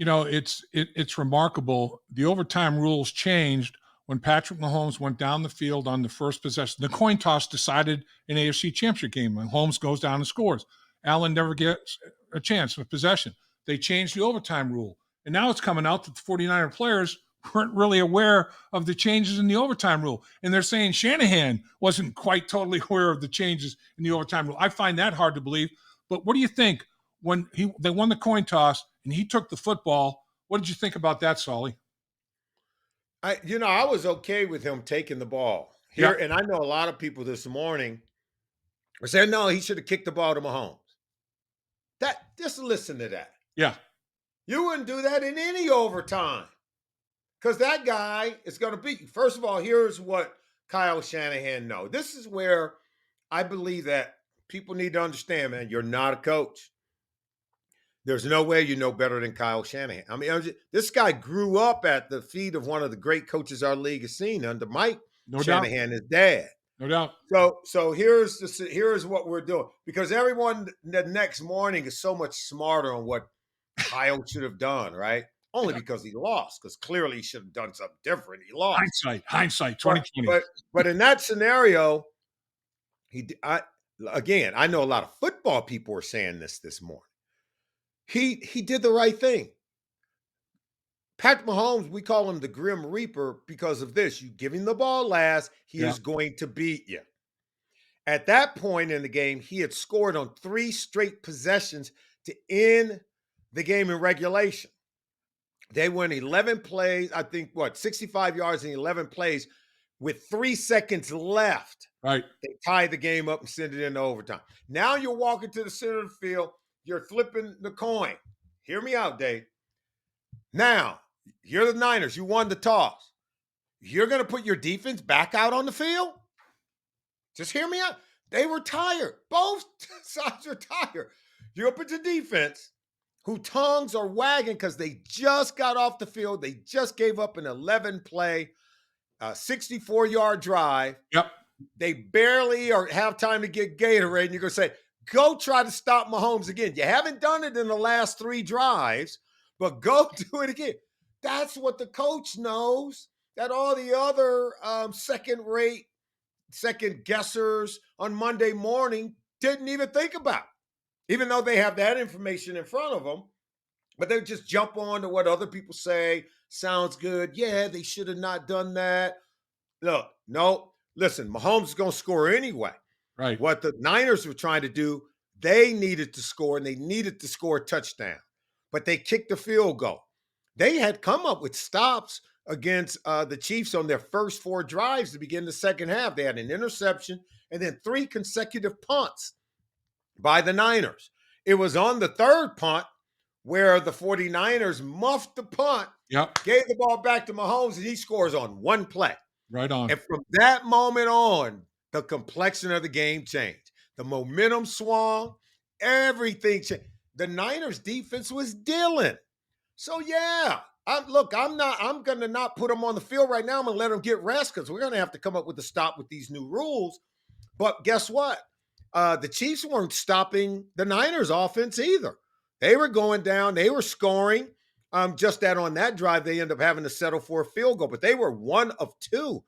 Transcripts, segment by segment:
It's remarkable. The overtime rules changed when Patrick Mahomes went down the field on the first possession. The coin toss decided an AFC Championship game when Holmes goes down and scores. Allen never gets a chance of possession. They changed the overtime rule. And now it's coming out that the 49er players weren't really aware of the changes in the overtime rule. And they're saying Shanahan wasn't quite totally aware of the changes in the overtime rule. I find that hard to believe. But what do you think when they won the coin toss and he took the football? What did you think about that, Solly? I was okay with him taking the ball Yeah, here, and I know a lot of people this morning are saying, no, he should have kicked the ball to Mahomes. Just listen to that. yeah, You wouldn't do that in any overtime because that guy is going to beat you. First of all, here's what Kyle Shanahan knows. This is where I believe that people need to understand, man, you're not a coach. There's no way you know better than Kyle Shanahan. I mean, this guy grew up at the feet of one of the great coaches our league has seen under Mike no doubt, Shanahan, his dad. no doubt. So here's what we're doing because everyone the next morning is so much smarter on what Kyle should have done, right? Only Yeah. because he lost, because clearly he should have done something different. He lost. Hindsight, But 2020. but in that scenario, I know a lot of football people are saying this morning. He did the right thing. Patrick Mahomes, we call him the Grim Reaper because of this. You give him the ball last, he Yeah, is going to beat you. At that point in the game, he had scored on 3 straight possessions to end the game in regulation. They went 11 plays, I think, 65 yards in 11 plays with 3 seconds left. right. They tie the game up and send it into overtime. Now you're walking to the center of the field. You're flipping the coin. Hear me out, Dave. Now, you're the Niners. You won the toss. You're going to put your defense back out on the field? Just hear me out. They were tired. Both sides are tired. You're up at the defense, who tongues are wagging because they just got off the field. They just gave up an 11-play, 64-yard drive. Yep. They barely have time to get Gatorade, and you're going to say, go try to stop Mahomes again. You haven't done it in the last 3 drives, but go do it again. That's what the coach knows that all the other second-rate, second guessers on Monday morning didn't even think about, even though they have that information in front of them. But they just jump on to what other people say. Sounds good. Yeah, they should have not done that. Look, no, listen, Mahomes is going to score anyway. Right. What the Niners were trying to do, they needed to score, and they needed to score a touchdown. But they kicked the field goal. They had come up with stops against the Chiefs on their first 4 drives to begin the second half. They had an interception and then 3 consecutive punts by the Niners. It was on the 3rd punt where the 49ers muffed the punt, Yep. gave the ball back to Mahomes, and he scores on 1 play. Right on. And from that moment on, the complexion of the game changed. The momentum swung, everything changed. The Niners defense was dealing. So yeah, I'm going to not put them on the field right now. I'm going to let them get rest because we're going to have to come up with a stop with these new rules. But guess what? The Chiefs weren't stopping the Niners offense either. They were going down. They were scoring. Just that on that drive, they ended up having to settle for a field goal. But they were 1 of 2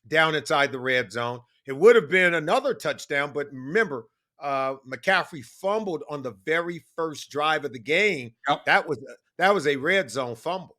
down inside the red zone. It would have been another touchdown. But remember, McCaffrey fumbled on the very first drive of the game. Yep. That was a red zone fumble.